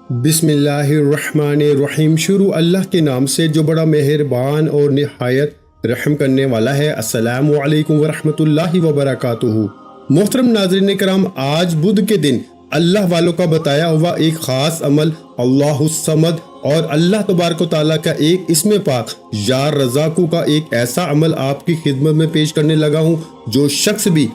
بسم اللہ الرحمن الرحیم۔ شروع اللہ کے نام سے جو بڑا مہربان اور نہایت رحم کرنے والا ہے۔ السلام علیکم ورحمۃ اللہ وبرکاتہ۔ محترم ناظرین کرام، آج بدھ کے دن اللہ والوں کا بتایا ہوا ایک خاص عمل اللہ الصمد اور اللہ تبارک و تعالیٰ کا ایک اسم پاک یا رزاقو کا ایک ایسا عمل آپ کی خدمت میں پیش کرنے لگا ہوں۔ جو شخص بھی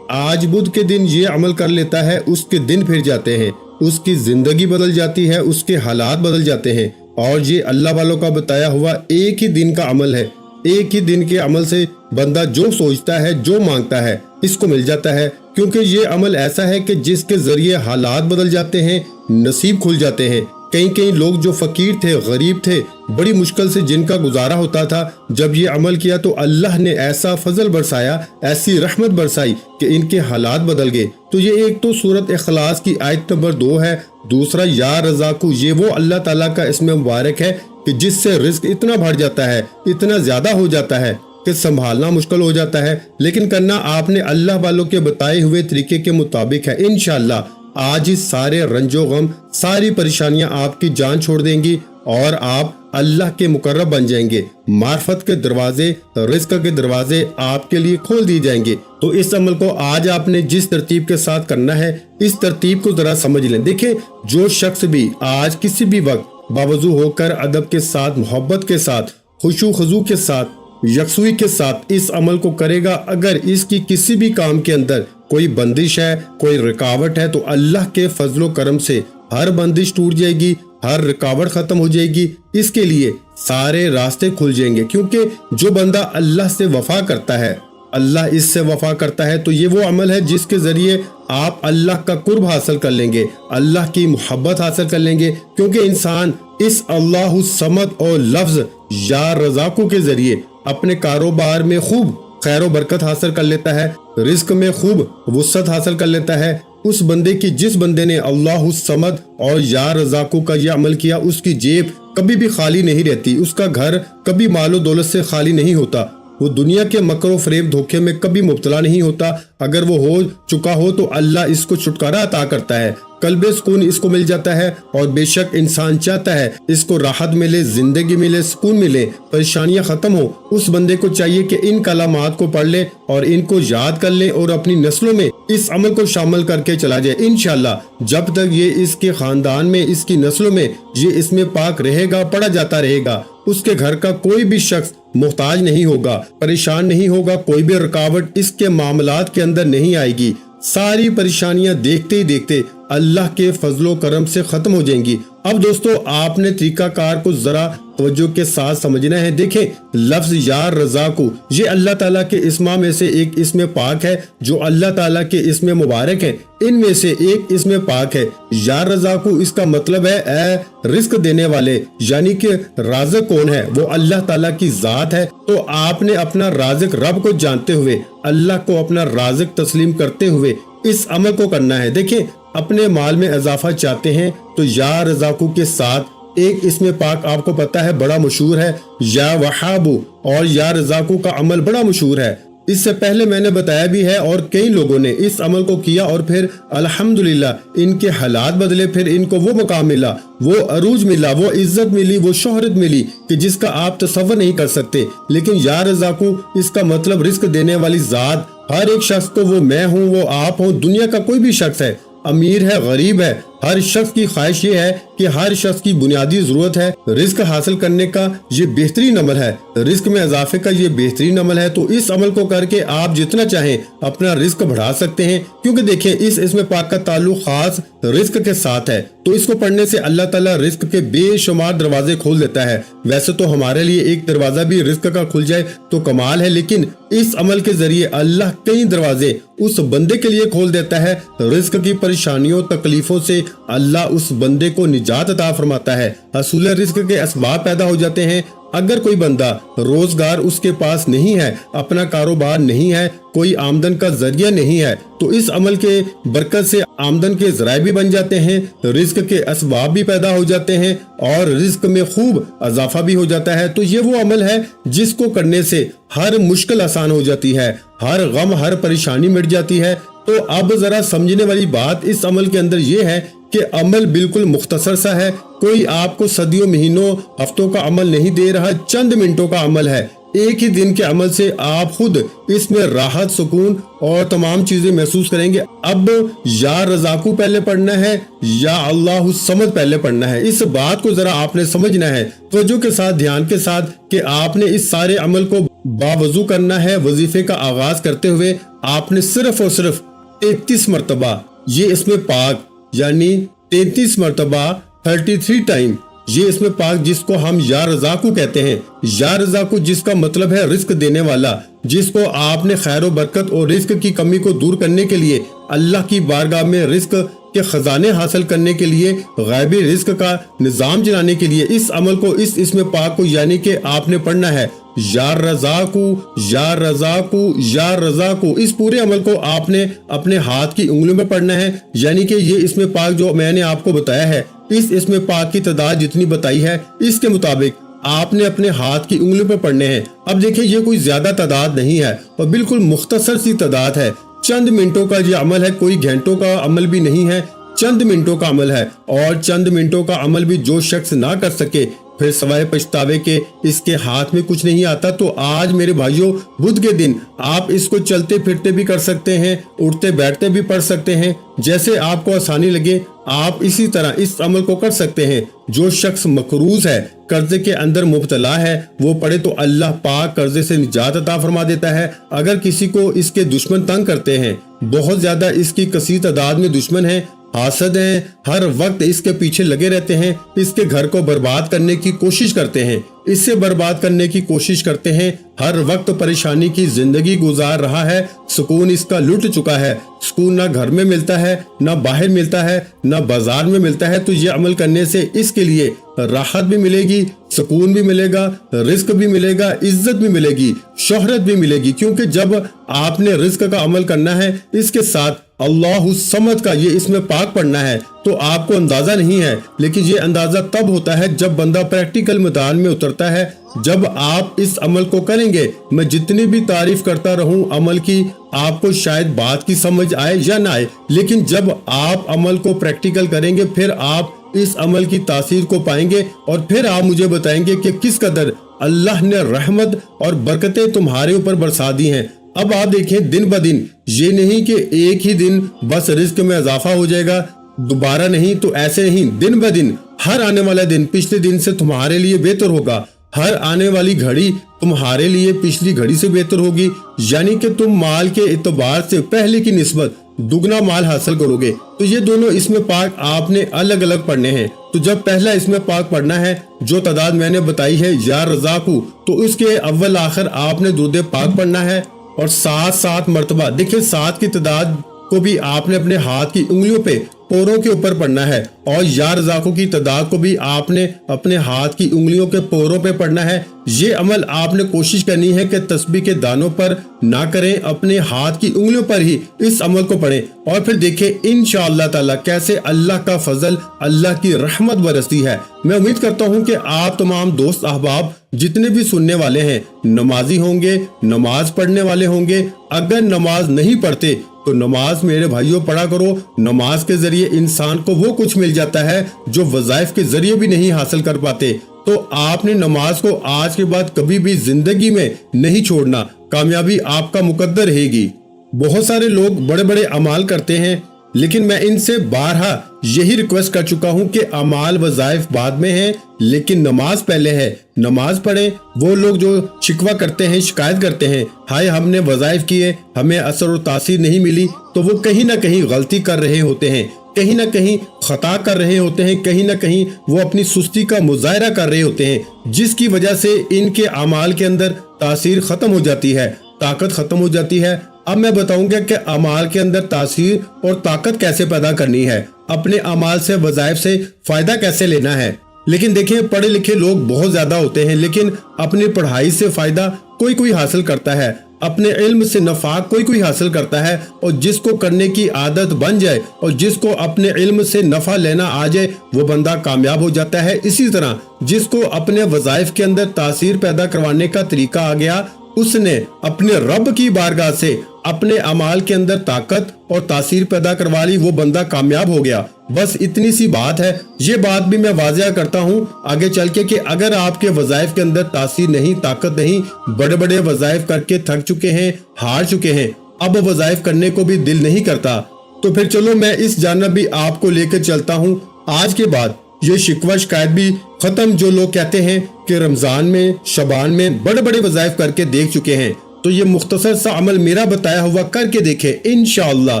آج بدھ کے دن یہ عمل کر لیتا ہے، اس کے دن پھر جاتے ہیں، اس کی زندگی بدل جاتی ہے، اس کے حالات بدل جاتے ہیں۔ اور یہ اللہ والوں کا بتایا ہوا ایک ہی دن کا عمل ہے۔ ایک ہی دن کے عمل سے بندہ جو سوچتا ہے، جو مانگتا ہے، اس کو مل جاتا ہے، کیونکہ یہ عمل ایسا ہے کہ جس کے ذریعے حالات بدل جاتے ہیں، نصیب کھل جاتے ہیں۔ کئی لوگ جو فقیر تھے، غریب تھے، بڑی مشکل سے جن کا گزارا ہوتا تھا، جب یہ عمل کیا تو اللہ نے ایسا فضل برسایا، ایسی رحمت برسائی کہ ان کے حالات بدل گئے۔ تو یہ ایک تو سورۃ اخلاص کی آیت نمبر 2 ہے، دوسرا یا رزاقو، یہ وہ اللہ تعالیٰ کا اسم مبارک ہے کہ جس سے رزق اتنا بڑھ جاتا ہے، اتنا زیادہ ہو جاتا ہے کہ سنبھالنا مشکل ہو جاتا ہے، لیکن کرنا آپ نے اللہ والوں کے بتائے ہوئے طریقے کے مطابق ہے۔ انشاءاللہ آج ہی سارے رنج و غم، ساری پریشانیاں آپ کی جان چھوڑ دیں گی اور آپ اللہ کے مقرب بن جائیں گے۔ معرفت کے دروازے، رزق کے دروازے آپ کے لیے کھول دیے جائیں گے۔ تو اس عمل کو آج آپ نے جس ترتیب کے ساتھ کرنا ہے، اس ترتیب کو ذرا سمجھ لیں۔ دیکھیں، جو شخص بھی آج کسی بھی وقت باوضو ہو کر ادب کے ساتھ، محبت کے ساتھ، خشوع و خضوع کے ساتھ، یکسوئی کے ساتھ اس عمل کو کرے گا، اگر اس کی کسی بھی کام کے اندر کوئی بندش ہے، کوئی رکاوٹ ہے، تو اللہ کے فضل و کرم سے ہر بندش ٹوٹ جائے گی، ہر رکاوٹ ختم ہو جائے گی، اس کے لیے سارے راستے کھل جائیں گے۔ کیونکہ جو بندہ اللہ سے وفا کرتا ہے، اللہ اس سے وفا کرتا ہے، تو یہ وہ عمل ہے جس کے ذریعے آپ اللہ کا قرب حاصل کر لیں گے، اللہ کی محبت حاصل کر لیں گے۔ کیونکہ انسان اس اللہ الصمد اور لفظ یا رزاقو کے ذریعے اپنے کاروبار میں خوب خیر و برکت حاصل کر لیتا ہے، رزق میں خوب وسعت حاصل کر لیتا ہے۔ اس بندے کی، جس بندے نے اللہ الصمد اور یا رزاقو کا یہ عمل کیا، اس کی جیب کبھی بھی خالی نہیں رہتی، اس کا گھر کبھی مال و دولت سے خالی نہیں ہوتا، وہ دنیا کے مکر و فریب دھوکے میں کبھی مبتلا نہیں ہوتا۔ اگر وہ ہو چکا ہو تو اللہ اس کو چھٹکارا عطا کرتا ہے، قلب سکون اس کو مل جاتا ہے۔ اور بے شک انسان چاہتا ہے اس کو راحت ملے، زندگی ملے، سکون ملے، پریشانیاں ختم ہو۔ اس بندے کو چاہیے کہ ان کلمات کو پڑھ لے اور ان کو یاد کر لے اور اپنی نسلوں میں اس عمل کو شامل کر کے چلا جائے۔ انشاءاللہ جب تک یہ اس کے خاندان میں، اس کی نسلوں میں یہ اسم پاک رہے گا، پڑھا جاتا رہے گا، اس کے گھر کا کوئی بھی شخص محتاج نہیں ہوگا، پریشان نہیں ہوگا، کوئی بھی رکاوٹ اس کے معاملات کے اندر نہیں آئے گی۔ ساری پریشانیاں دیکھتے ہی دیکھتے اللہ کے فضل و کرم سے ختم ہو جائیں گی۔ اب دوستو، آپ نے طریقہ کار کو ذرا توجہ کے ساتھ سمجھنا ہے۔ دیکھیں، لفظ یا رزاقو یہ اللہ تعالیٰ کے اسما میں سے ایک اسم پاک ہے، جو اللہ تعالیٰ کے اسم مبارک ہے، ان میں سے ایک اسم پاک ہے۔ یا رزاقو اس کا مطلب ہے اے رزق دینے والے، یعنی کہ رازق کون ہے؟ وہ اللہ تعالیٰ کی ذات ہے۔ تو آپ نے اپنا رازق رب کو جانتے ہوئے، اللہ کو اپنا رازق تسلیم کرتے ہوئے اس عمل کو کرنا ہے۔ دیکھیں، اپنے مال میں اضافہ چاہتے ہیں تو یا رزاقو کے ساتھ ایک اسم پاک آپ کو پتا ہے بڑا مشہور ہے، یا وہابو، اور یا رزاقو کا عمل بڑا مشہور ہے۔ اس سے پہلے میں نے بتایا بھی ہے، اور کئی لوگوں نے اس عمل کو کیا اور پھر الحمدللہ ان کے حالات بدلے، پھر ان کو وہ مقام ملا، وہ عروج ملا، وہ عزت ملی، وہ شہرت ملی کہ جس کا آپ تصور نہیں کر سکتے۔ لیکن یا رزاقو اس کا مطلب رزق دینے والی ذات، ہر ایک شخص کو، وہ میں ہوں، وہ آپ ہوں، دنیا کا کوئی بھی شخص ہے، امیر ہے، غریب ہے، ہر شخص کی خواہش یہ ہے کہ ہر شخص کی بنیادی ضرورت ہے رزق حاصل کرنے کا، یہ بہترین عمل ہے، رزق میں اضافے کا یہ بہترین عمل ہے۔ تو اس عمل کو کر کے آپ جتنا چاہیں اپنا رزق بڑھا سکتے ہیں، کیونکہ دیکھیں اس اسم پاک کا تعلق خاص رزق کے ساتھ ہے۔ تو اس کو پڑھنے سے اللہ تعالیٰ رزق کے بے شمار دروازے کھول دیتا ہے۔ ویسے تو ہمارے لیے ایک دروازہ بھی رزق کا کھل جائے تو کمال ہے، لیکن اس عمل کے ذریعے اللہ کئی دروازے اس بندے کے لیے کھول دیتا ہے۔ رزق کی پریشانیوں، تکلیفوں سے اللہ اس بندے کو نجات عطا فرماتا ہے، حصول رزق کے اسباب پیدا ہو جاتے ہیں۔ اگر کوئی بندہ روزگار اس کے پاس نہیں ہے، اپنا کاروبار نہیں ہے، کوئی آمدن کا ذریعہ نہیں ہے، تو اس عمل کے برکت سے آمدن کے ذرائع بھی بن جاتے ہیں، رزق کے اسباب بھی پیدا ہو جاتے ہیں اور رزق میں خوب اضافہ بھی ہو جاتا ہے۔ تو یہ وہ عمل ہے جس کو کرنے سے ہر مشکل آسان ہو جاتی ہے، ہر غم، ہر پریشانی مٹ جاتی ہے۔ تو اب ذرا سمجھنے والی بات اس عمل کے اندر یہ ہے کہ عمل بالکل مختصر سا ہے، کوئی آپ کو صدیوں مہینوں ہفتوں کا عمل نہیں دے رہا، چند منٹوں کا عمل ہے۔ ایک ہی دن کے عمل سے آپ خود اس میں راحت، سکون اور تمام چیزیں محسوس کریں گے۔ اب یا رزاقو پہلے پڑھنا ہے یا اللہ الصمد پہلے پڑھنا ہے، اس بات کو ذرا آپ نے سمجھنا ہے توجہ کے ساتھ، دھیان کے ساتھ، کہ آپ نے اس سارے عمل کو باوضو کرنا ہے۔ وظیفے کا آغاز کرتے ہوئے آپ نے صرف اور صرف 33 مرتبہ یہ اسم پاک، یعنی 33 مرتبہ 33 ٹائم یہ اسم پاک، جس کو ہم یا رزاقو کہتے ہیں، یا رزاقو جس کا مطلب ہے رزق دینے والا، جس کو آپ نے خیر و برکت اور رزق کی کمی کو دور کرنے کے لیے، اللہ کی بارگاہ میں رزق کے خزانے حاصل کرنے کے لیے، غیبی رزق کا نظام چلانے کے لیے اس عمل کو، اس اسم پاک کو، یعنی کہ آپ نے پڑھنا ہے یا رزاقو یا رزاقو یا رزاقو۔ اس پورے عمل کو آپ نے اپنے ہاتھ کی انگلیوں میں پڑھنا ہے، یعنی کہ یہ اسم پاک جو میں نے آپ کو بتایا ہے، اس اسم پاک کی تعداد جتنی بتائی ہے اس کے مطابق آپ نے اپنے ہاتھ کی انگلیوں پہ پڑھنے ہیں۔ اب دیکھیں یہ کوئی زیادہ تعداد نہیں ہے اور بالکل مختصر سی تعداد ہے، چند منٹوں کا یہ عمل ہے، کوئی گھنٹوں کا عمل بھی نہیں ہے، چند منٹوں کا عمل ہے۔ اور چند منٹوں کا عمل بھی جو شخص نہ کر سکے پھر سوائے پچھتاوے کے اس کے ہاتھ میں کچھ نہیں آتا، تو آج میرے بھائیوں بدھ کے دن آپ اس کو چلتے پھرتے بھی کر سکتے ہیں، اٹھتے بیٹھتے بھی پڑھ سکتے ہیں، جیسے آپ کو آسانی لگے آپ اسی طرح اس عمل کو کر سکتے ہیں۔ جو شخص مقروض ہے، قرضے کے اندر مبتلا ہے، وہ پڑھے تو اللہ پاک قرضے سے نجات عطا فرما دیتا ہے۔ اگر کسی کو اس کے دشمن تنگ کرتے ہیں، بہت زیادہ اس کی کثیر تعداد میں دشمن ہیں، حاسد ہیں، ہر وقت اس کے پیچھے لگے رہتے ہیں، اس کے گھر کو برباد کرنے کی کوشش کرتے ہیں، اس سے برباد کرنے کی کوشش کرتے ہیں، ہر وقت پریشانی کی زندگی گزار رہا ہے، سکون اس کا لٹ چکا ہے، سکون نہ گھر میں ملتا ہے، نہ باہر ملتا ہے، نہ بازار میں ملتا ہے، تو یہ عمل کرنے سے اس کے لیے راحت بھی ملے گی، سکون بھی ملے گا، رزق بھی ملے گا، عزت بھی ملے گی، شہرت بھی ملے گی، کیونکہ جب آپ نے رزق کا عمل کرنا ہے اس کے ساتھ اللہ الصمد کا یہ اسم پاک پڑھنا ہے، تو آپ کو اندازہ نہیں ہے، لیکن یہ اندازہ تب ہوتا ہے جب بندہ پریکٹیکل میدان میں اترتا ہے۔ جب آپ اس عمل کو کریں گے، میں جتنی بھی تعریف کرتا رہوں عمل کی، آپ کو شاید بات کی سمجھ آئے یا نہ آئے، لیکن جب آپ عمل کو پریکٹیکل کریں گے پھر آپ اس عمل کی تاثیر کو پائیں گے، اور پھر آپ مجھے بتائیں گے کہ کس قدر اللہ نے رحمت اور برکتیں تمہارے اوپر برسا دی ہیں۔ اب آپ دیکھیں دن بدن، یہ نہیں کہ ایک ہی دن بس رزق میں اضافہ ہو جائے گا، دوبارہ نہیں، تو ایسے نہیں، دن بدن ہر آنے والا دن پچھلے دن سے تمہارے لیے بہتر ہوگا، ہر آنے والی گھڑی تمہارے لیے پچھلی گھڑی سے بہتر ہوگی، یعنی کہ تم مال کے اعتبار سے پہلے کی نسبت دگنا مال حاصل کرو گے۔ تو یہ دونوں اسم پاک آپ نے الگ الگ پڑھنے ہیں۔ تو جب پہلا اسم پاک پڑھنا ہے جو تعداد میں نے بتائی ہے یا رزاقو، تو اس کے اول آخر آپ نے درود پاک پڑھنا ہے، اور 7 مرتبہ، دیکھیں 7 کی تعداد کو بھی آپ نے اپنے ہاتھ کی انگلیوں پہ پوروں کے اوپر پڑھنا ہے، اور یا رزاقو کی تعداد کو بھی آپ نے اپنے ہاتھ کی انگلیوں کے پوروں پہ پڑھنا ہے۔ یہ عمل آپ نے کوشش کرنی ہے کہ تسبیح کے دانوں پر نہ کریں، اپنے ہاتھ کی انگلیوں پر ہی اس عمل کو پڑھیں، اور پھر دیکھیں انشاءاللہ تعالی کیسے اللہ کا فضل، اللہ کی رحمت برستی ہے۔ میں امید کرتا ہوں کہ آپ تمام دوست احباب جتنے بھی سننے والے ہیں نمازی ہوں گے، نماز پڑھنے والے ہوں گے۔ اگر نماز نہیں پڑھتے تو نماز میرے بھائیوں پڑھا کرو۔ نماز کے ذریعے انسان کو وہ کچھ مل جاتا ہے جو وظائف کے ذریعے بھی نہیں حاصل کر پاتے۔ تو آپ نے نماز کو آج کے بعد کبھی بھی زندگی میں نہیں چھوڑنا، کامیابی آپ کا مقدر رہے گی۔ بہت سارے لوگ بڑے بڑے اعمال کرتے ہیں، لیکن میں ان سے بارہا یہی ریکویسٹ کر چکا ہوں کہ اعمال وظائف بعد میں ہیں لیکن نماز پہلے ہے، نماز پڑھیں۔ وہ لوگ جو شکوہ کرتے ہیں، شکایت کرتے ہیں، ہائے ہم نے وظائف کیے، ہمیں اثر و تاثیر نہیں ملی، تو وہ کہیں نہ کہیں غلطی کر رہے ہوتے ہیں، کہیں نہ کہیں خطا کر رہے ہوتے ہیں، کہیں نہ کہیں وہ اپنی سستی کا مظاہرہ کر رہے ہوتے ہیں، جس کی وجہ سے ان کے اعمال کے اندر تاثیر ختم ہو جاتی ہے، طاقت ختم ہو جاتی ہے۔ اب میں بتاؤں گا کہ اعمال کے اندر تاثیر اور طاقت کیسے پیدا کرنی ہے، اپنے اعمال سے، وظائف سے فائدہ کیسے لینا ہے۔ لیکن دیکھیں پڑھے لکھے لوگ بہت زیادہ ہوتے ہیں، لیکن اپنی پڑھائی سے فائدہ کوئی حاصل کرتا ہے، اپنے علم سے نفع کوئی حاصل کرتا ہے، اور جس کو کرنے کی عادت بن جائے اور جس کو اپنے علم سے نفع لینا آ جائے وہ بندہ کامیاب ہو جاتا ہے۔ اسی طرح جس کو اپنے وظائف کے اندر تاثیر پیدا کروانے کا طریقہ آ گیا، اس نے اپنے رب کی بارگاہ سے اپنے اعمال کے اندر طاقت اور تاثیر پیدا کروا لی، وہ بندہ کامیاب ہو گیا۔ بس اتنی سی بات ہے۔ یہ بات بھی میں واضح کرتا ہوں آگے چل کے کہ اگر آپ کے وظائف کے اندر تاثیر نہیں، طاقت نہیں، بڑے بڑے وظائف کر کے تھک چکے ہیں، ہار چکے ہیں، اب وظائف کرنے کو بھی دل نہیں کرتا، تو پھر چلو میں اس جانب بھی آپ کو لے کر چلتا ہوں۔ آج کے بعد یہ شکوہ شکایت بھی ختم۔ جو لوگ کہتے ہیں کہ رمضان میں، شعبان میں بڑے بڑے وظائف کر کے دیکھ چکے ہیں، تو یہ مختصر سا عمل میرا بتایا ہوا کر کے دیکھیں، انشاءاللہ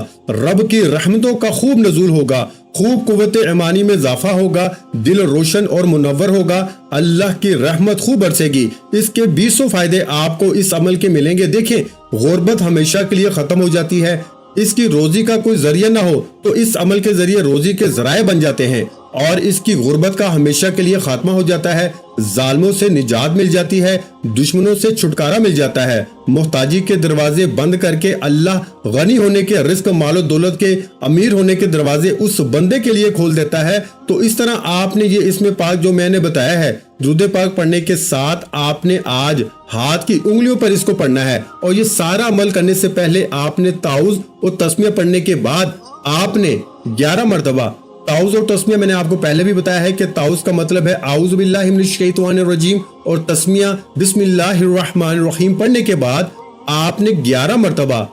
رب کی رحمتوں کا خوب نزول ہوگا، خوب قوت ایمانی میں اضافہ ہوگا، دل روشن اور منور ہوگا، اللہ کی رحمت خوب برسے گی۔ اس کے 20 فائدے آپ کو اس عمل کے ملیں گے۔ دیکھیں، غربت ہمیشہ کے لیے ختم ہو جاتی ہے۔ اس کی روزی کا کوئی ذریعہ نہ ہو تو اس عمل کے ذریعے روزی کے ذرائع بن جاتے ہیں، اور اس کی غربت کا ہمیشہ کے لیے خاتمہ ہو جاتا ہے، ظالموں سے نجات مل جاتی ہے، دشمنوں سے چھٹکارا مل جاتا ہے، محتاجی کے دروازے بند کر کے اللہ غنی ہونے کے، رزق مال و دولت کے، امیر ہونے کے دروازے اس بندے کے لیے کھول دیتا ہے۔ تو اس طرح آپ نے یہ اسم پاک جو میں نے بتایا ہے، درود پاک پڑھنے کے ساتھ آپ نے آج ہاتھ کی انگلیوں پر اس کو پڑھنا ہے، اور یہ سارا عمل کرنے سے پہلے آپ نے تعوذ اور تسمیہ پڑھنے کے بعد آپ نے 11 مرتبہ تعوذ اور تسمیہ، میں نے آپ کو پہلے بھی بتایا ہے کہ تعوذ کا مطلب ہے اعوذ باللہ من الشیطان الرجیم، اور تسمیہ بسم اللہ الرحمن الرحیم پڑھنے کے بعد آپ نے 11 مرتبہ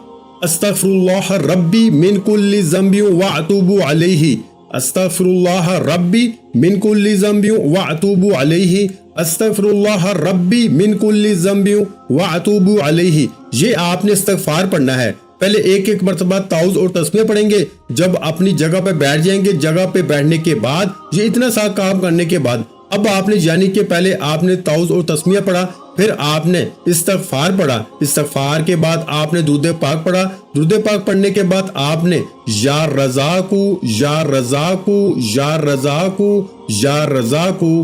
استغفر اللہ ربی من کل ذنب واتوب علیہ، استغفر اللہ ربی من کل ذنب واتوب علیہ، استغفر اللہ ربی من کل ذنب واتوب علیہ۔ یہ آپ نے استغفار پڑھنا ہے۔ پہلے ایک ایک مرتبہ تعوذ اور تسمیہ پڑھیں گے، جب اپنی جگہ پہ بیٹھ جائیں گے، جگہ پہ بیٹھنے کے بعد یہ اتنا سا کام کرنے کے بعد اب آپ نے یعنی کہ پہلے آپ نے تعوذ اور تسمیہ پڑھا، پھر آپ نے استغفار پڑھا، استغفار کے بعد آپ نے درود پاک پڑھا، درود پاک پڑھنے کے بعد آپ نے یا رزاقو یا رزاقو یا رزاقو یا رزاقو،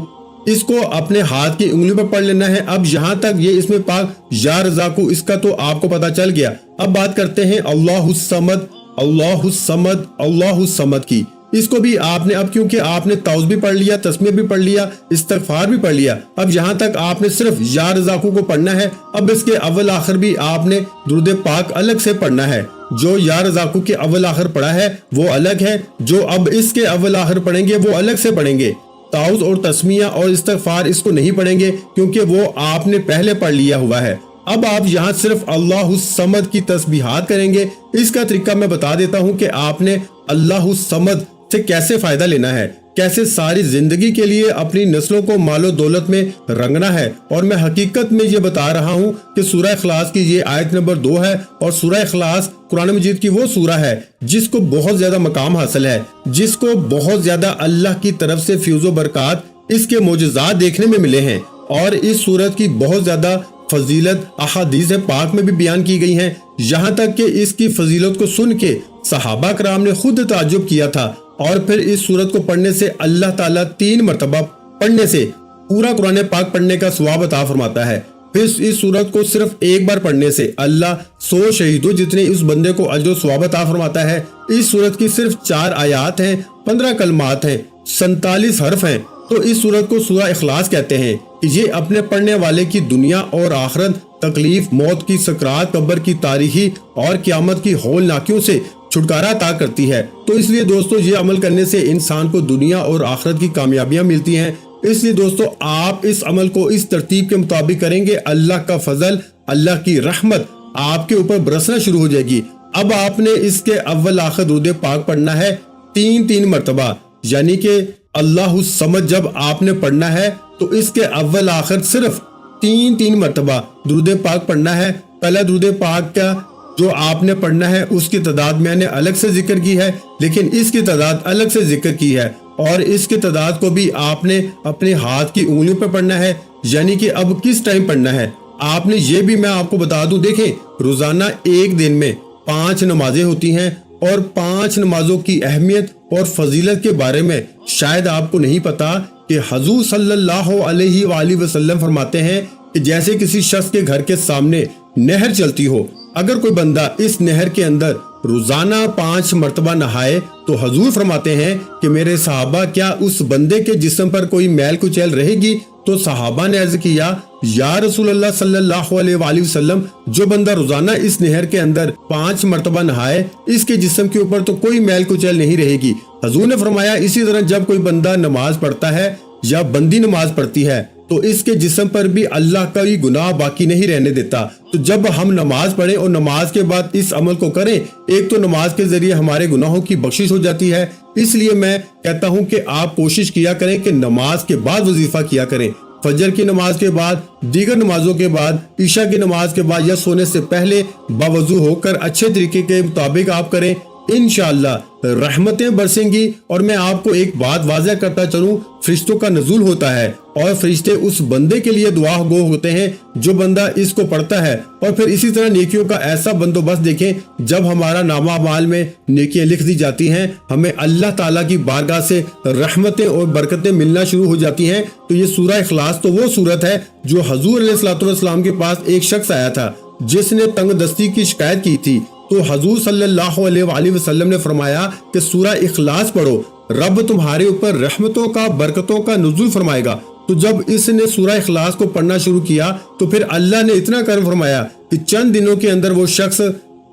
اس کو اپنے ہاتھ کی انگلی پر پڑھ لینا ہے۔ اب یہاں تک یہ اس میں پاک یا رزاقو اس کا تو آپ کو پتا چل گیا۔ اب بات کرتے ہیں اللہ الصمد، اللہ الصمد، اللہ الصمد کی۔ اس کو بھی آپ نے، اب کیونکہ آپ نے تعوذ بھی پڑھ لیا، تسمیہ بھی پڑھ لیا، استغفار بھی پڑھ لیا، اب یہاں تک آپ نے صرف یا رزاقو کو پڑھنا ہے۔ اب اس کے اول آخر بھی آپ نے درود پاک الگ سے پڑھنا ہے۔ جو یا رزاقو کے اول آخر پڑھا ہے وہ الگ ہے، جو اب اس کے اول آخر پڑھیں گے وہ الگ سے پڑھیں گے۔ تعوذ اور تسمیہ اور استغفار اس کو نہیں پڑھیں گے کیونکہ وہ آپ نے پہلے پڑھ لیا ہوا ہے۔ اب آپ یہاں صرف اللہ الصمد کی تسبیحات کریں گے۔ اس کا طریقہ میں بتا دیتا ہوں کہ آپ نے اللہ الصمد سے کیسے فائدہ لینا ہے، کیسے ساری زندگی کے لیے اپنی نسلوں کو مال و دولت میں رنگنا ہے۔ اور میں حقیقت میں یہ بتا رہا ہوں کہ سورہ اخلاص کی یہ آیت نمبر 2 ہے، اور سورہ اخلاص قرآن مجید کی وہ سورہ ہے جس کو بہت زیادہ مقام حاصل ہے، جس کو بہت زیادہ اللہ کی طرف سے فیض و برکات، اس کے معجزات دیکھنے میں ملے ہیں، اور اس سورت کی بہت زیادہ فضیلت احادیث پاک میں بھی بیان کی گئی ہیں، یہاں تک کہ اس کی فضیلت کو سن کے صحابہ کرام نے خود تعجب کیا تھا۔ اور پھر اس سورت کو پڑھنے سے اللہ تعالیٰ 3 مرتبہ پڑھنے سے پورا قرآن پاک پڑھنے کا ثواب عطا فرماتا ہے۔ پھر اس سورت کو صرف ایک بار پڑھنے سے اللہ 100 شہیدوں جتنے اس بندے کو اجر و ثواب عطا فرماتا ہے۔ اس سورت کی صرف 4 آیات ہیں، 15 کلمات ہیں، 47 حرف ہیں، تو اس سورت کو سورہ اخلاص کہتے ہیں۔ یہ اپنے پڑھنے والے کی دنیا اور آخرت، تکلیف، موت کی سکرات، قبر کی تاریخی اور قیامت کی ہولناکیوں سے چھٹکارا عطا کرتی ہے۔ تو اس لیے دوستو یہ عمل کرنے سے انسان کو دنیا اور آخرت کی کامیابیاں ملتی ہیں۔ اس لیے دوستو آپ اس عمل کو اس ترتیب کے مطابق کریں گے، اللہ کا فضل، اللہ کی رحمت آپ کے اوپر برسنا شروع ہو جائے گی۔ اب آپ نے اس کے اول آخر درود پاک پڑھنا ہے 3 مرتبہ، یعنی کہ اللہ الصمد جب آپ نے پڑھنا ہے تو اس کے اول آخر صرف 3 مرتبہ درود پاک پڑھنا ہے۔ پہلا درود پاک کا جو آپ نے پڑھنا ہے اس کی تعداد میں نے الگ سے ذکر کی ہے، لیکن اس کی تعداد الگ سے ذکر کی ہے، اور اس کی تعداد کو بھی آپ نے اپنے ہاتھ کی انگلیوں پہ پڑھنا ہے، یعنی کہ اب کس ٹائم پڑھنا ہے آپ نے یہ بھی میں آپ کو بتا دوں۔ دیکھیں، روزانہ ایک دن میں 5 نمازیں ہوتی ہیں، اور 5 نمازوں کی اہمیت اور فضیلت کے بارے میں شاید آپ کو نہیں پتا کہ حضور صلی اللہ علیہ وآلہ وسلم فرماتے ہیں کہ جیسے کسی شخص کے گھر کے سامنے نہر چلتی ہو، اگر کوئی بندہ اس نہر کے اندر روزانہ 5 مرتبہ نہائے تو حضور فرماتے ہیں کہ میرے صحابہ کیا اس بندے کے جسم پر کوئی میل کچیل رہے گی؟ تو صحابہ نے عرض کیا یا رسول اللہ صلی اللہ علیہ وآلہ وسلم، جو بندہ روزانہ اس نہر کے اندر 5 مرتبہ نہائے اس کے جسم کے اوپر تو کوئی میل کچیل نہیں رہے گی۔ حضور نے فرمایا اسی طرح جب کوئی بندہ نماز پڑھتا ہے یا بندی نماز پڑھتی ہے تو اس کے جسم پر بھی اللہ کا ہی گناہ باقی نہیں رہنے دیتا۔ تو جب ہم نماز پڑھیں اور نماز کے بعد اس عمل کو کریں، ایک تو نماز کے ذریعے ہمارے گناہوں کی بخشش ہو جاتی ہے، اس لیے میں کہتا ہوں کہ آپ کوشش کیا کریں کہ نماز کے بعد وظیفہ کیا کریں، فجر کی نماز کے بعد، دیگر نمازوں کے بعد، عشاء کی نماز کے بعد یا سونے سے پہلے باوضو ہو کر اچھے طریقے کے مطابق آپ کریں، انشاءاللہ رحمتیں برسیں گی۔ اور میں آپ کو ایک بات واضح کرتا چلوں، فرشتوں کا نزول ہوتا ہے اور فرشتے اس بندے کے لیے دعا گو ہوتے ہیں جو بندہ اس کو پڑھتا ہے۔ اور پھر اسی طرح نیکیوں کا ایسا بندوبست دیکھیں، جب ہمارا نامہ اعمال میں نیکیاں لکھ دی جاتی ہیں، ہمیں اللہ تعالیٰ کی بارگاہ سے رحمتیں اور برکتیں ملنا شروع ہو جاتی ہیں۔ تو یہ سورہ اخلاص تو وہ سورت ہے جو حضور علیہ الصلوۃ والسلام کے پاس ایک شخص آیا تھا جس نے تنگ دستی کی شکایت کی تھی، تو حضور صلی اللہ علیہ وآلہ وسلم نے فرمایا کہ سورہ اخلاص پڑھو، رب تمہارے اوپر رحمتوں کا برکتوں کا نزول فرمائے گا۔ تو جب اس نے سورہ اخلاص کو پڑھنا شروع کیا تو پھر اللہ نے اتنا کرم فرمایا کہ چند دنوں کے اندر وہ شخص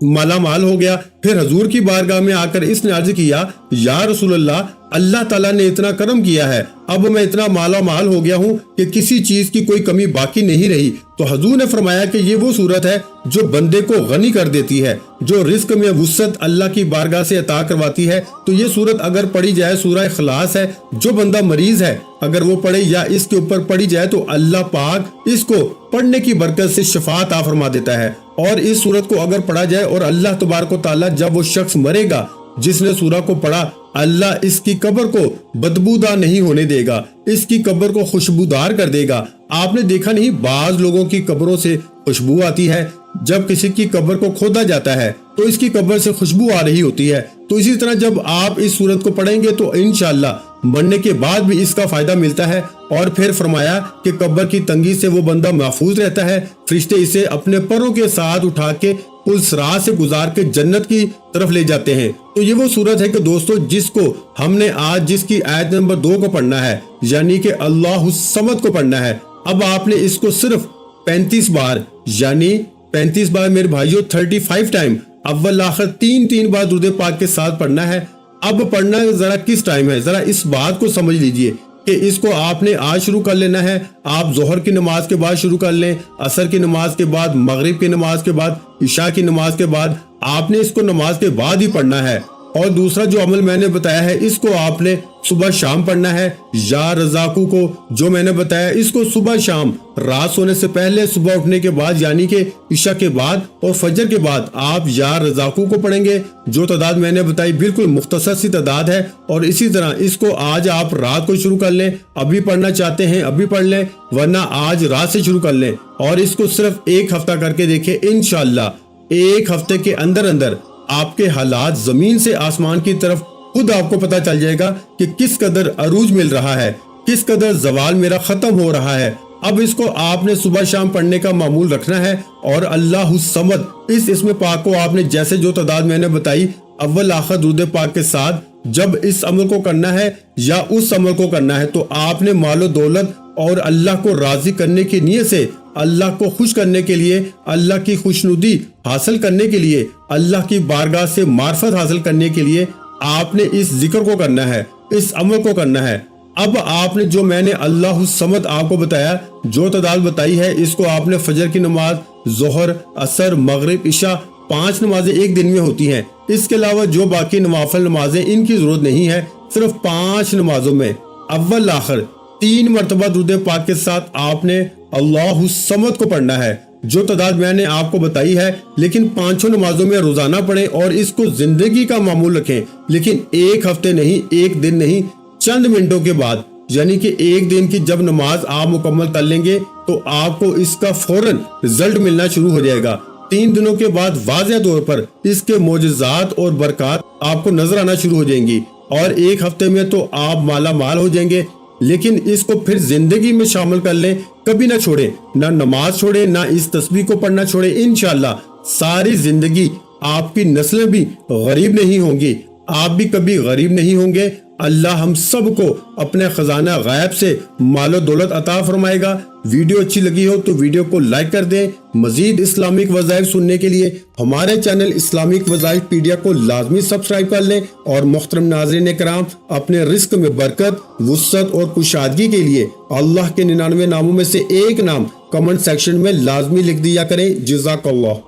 مالا مال ہو گیا۔ پھر حضور کی بارگاہ میں آ کر اس نے عرض کیا، یا رسول اللہ تعالیٰ نے اتنا کرم کیا ہے، اب میں اتنا مالا مال ہو گیا ہوں کہ کسی چیز کی کوئی کمی باقی نہیں رہی۔ تو حضور نے فرمایا کہ یہ وہ صورت ہے جو بندے کو غنی کر دیتی ہے، جو رزق میں وسعت اللہ کی بارگاہ سے عطا کرواتی ہے۔ تو یہ صورت اگر پڑھی جائے، سورہ اخلاص ہے، جو بندہ مریض ہے اگر وہ پڑھے یا اس کے اوپر پڑھی جائے تو اللہ پاک اس کو پڑھنے کی برکت سے شفا عطا فرما دیتا ہے۔ اور اس صورت کو اگر پڑھا جائے اور اللہ تبارک و تعالیٰ جب وہ شخص مرے گا جس نے سورہ کو پڑھا، اللہ اس کی قبر کو بدبودار نہیں ہونے دے گا، اس کی قبر کو خوشبودار کر دے گا۔ آپ نے دیکھا نہیں، بعض لوگوں کی قبروں سے خوشبو آتی ہے، جب کسی کی قبر کو کھودا جاتا ہے تو اس کی قبر سے خوشبو آ رہی ہوتی ہے۔ تو اسی طرح جب آپ اس صورت کو پڑھیں گے تو انشاءاللہ مرنے کے بعد بھی اس کا فائدہ ملتا ہے۔ اور پھر فرمایا کہ قبر کی تنگی سے وہ بندہ محفوظ رہتا ہے، فرشتے اسے اپنے پروں کے ساتھ اٹھا کے پل صراط سے گزار کے جنت کی طرف لے جاتے ہیں۔ تو یہ وہ صورت ہے کہ دوستو جس کو ہم نے آج جس کی آیت نمبر 2 کو پڑھنا ہے، یعنی کہ اللہ الصمد کو پڑھنا ہے۔ اب آپ نے اس کو صرف 35 بار، یعنی 35 بار میرے بھائیوں 35 ٹائم، اول آخر 3 بار درود پاک کے ساتھ پڑھنا ہے۔ اب پڑھنا ذرا کس ٹائم ہے، ذرا اس بات کو سمجھ لیجئے کہ اس کو آپ نے آج شروع کر لینا ہے۔ آپ ظہر کی نماز کے بعد شروع کر لیں، عصر کی نماز کے بعد، مغرب کی نماز کے بعد، عشاء کی نماز کے بعد، آپ نے اس کو نماز کے بعد ہی پڑھنا ہے۔ اور دوسرا جو عمل میں نے بتایا ہے اس کو آپ نے صبح شام پڑھنا ہے۔ یا رزاقو کو جو میں نے بتایا اس کو صبح شام، رات سونے سے پہلے، صبح اٹھنے کے بعد یعنی کہ عشاء کے بعد اور فجر کے بعد آپ یا رزاقو کو پڑھیں گے۔ جو تعداد میں نے بتائی بالکل مختصر سی تعداد ہے، اور اسی طرح اس کو آج آپ رات کو شروع کر لیں، ابھی پڑھنا چاہتے ہیں ابھی پڑھ لیں، ورنہ آج رات سے شروع کر لیں، اور اس کو صرف 1 ہفتہ کر کے دیکھیں۔ انشاءاللہ 1 ہفتے کے اندر آپ کے حالات زمین سے آسمان کی طرف خود آپ کو پتا چل جائے گا کہ کس قدر عروج مل رہا ہے، کس قدر زوال میرا ختم ہو رہا ہے۔ اب اس کو آپ نے صبح شام پڑھنے کا معمول رکھنا ہے، اور اللہ الصمد اس اسم پاک کو آپ نے جیسے جو تعداد میں نے بتائی اول آخر درود پاک کے ساتھ جب اس عمل کو کرنا ہے یا اس عمل کو کرنا ہے تو آپ نے مال و دولت اور اللہ کو راضی کرنے کی نیت سے، اللہ کو خوش کرنے کے لیے، اللہ کی خوشنودی حاصل کرنے کے لیے، اللہ کی بارگاہ سے معرفت حاصل کرنے کے لیے آپ نے اس ذکر کو کرنا ہے، اس عمل کو کرنا ہے۔ اب آپ نے جو میں نے اللہ الصمد آپ کو بتایا، جو تعداد بتائی ہے، اس کو آپ نے فجر کی نماز، ظہر، عصر، مغرب، عشاء 5 نمازیں ایک دن میں ہوتی ہیں۔ اس کے علاوہ جو باقی نوافل نمازیں ان کی ضرورت نہیں ہے، صرف 5 نمازوں میں اول آخر 3 مرتبہ درود پاک کے ساتھ آپ نے اللہ الصمد کو پڑھنا ہے، جو تعداد میں نے آپ کو بتائی ہے، لیکن 5 نمازوں میں روزانہ پڑھیں اور اس کو زندگی کا معمول رکھیں، لیکن 1 ہفتے نہیں، 1 دن نہیں، چند منٹوں کے بعد، یعنی کہ 1 دن کی جب نماز آپ مکمل کر لیں گے تو آپ کو اس کا فوراً رزلٹ ملنا شروع ہو جائے گا۔ 3 دنوں کے بعد واضح طور پر اس کے معجزات اور برکات آپ کو نظر آنا شروع ہو جائیں گی، اور 1 ہفتے میں تو آپ مالا مال ہو جائیں گے۔ لیکن اس کو پھر زندگی میں شامل کر لیں، کبھی نہ چھوڑیں، نہ نماز چھوڑیں، نہ اس تسبیح کو پڑھنا چھوڑیں۔ انشاءاللہ ساری زندگی آپ کی نسلیں بھی غریب نہیں ہوں گی، آپ بھی کبھی غریب نہیں ہوں گے، اللہ ہم سب کو اپنے خزانہ غیب سے مال و دولت عطا فرمائے گا۔ ویڈیو اچھی لگی ہو تو ویڈیو کو لائک کر دیں۔ مزید اسلامک وظائف سننے کے لیے ہمارے چینل اسلامک وظائف پیڈیا کو لازمی سبسکرائب کر لیں، اور محترم ناظرین کرام، اپنے رزق میں برکت، وسعت اور کشادگی کے لیے اللہ کے 99 ناموں میں سے ایک نام کمنٹ سیکشن میں لازمی لکھ دیا کریں۔ جزاک اللہ۔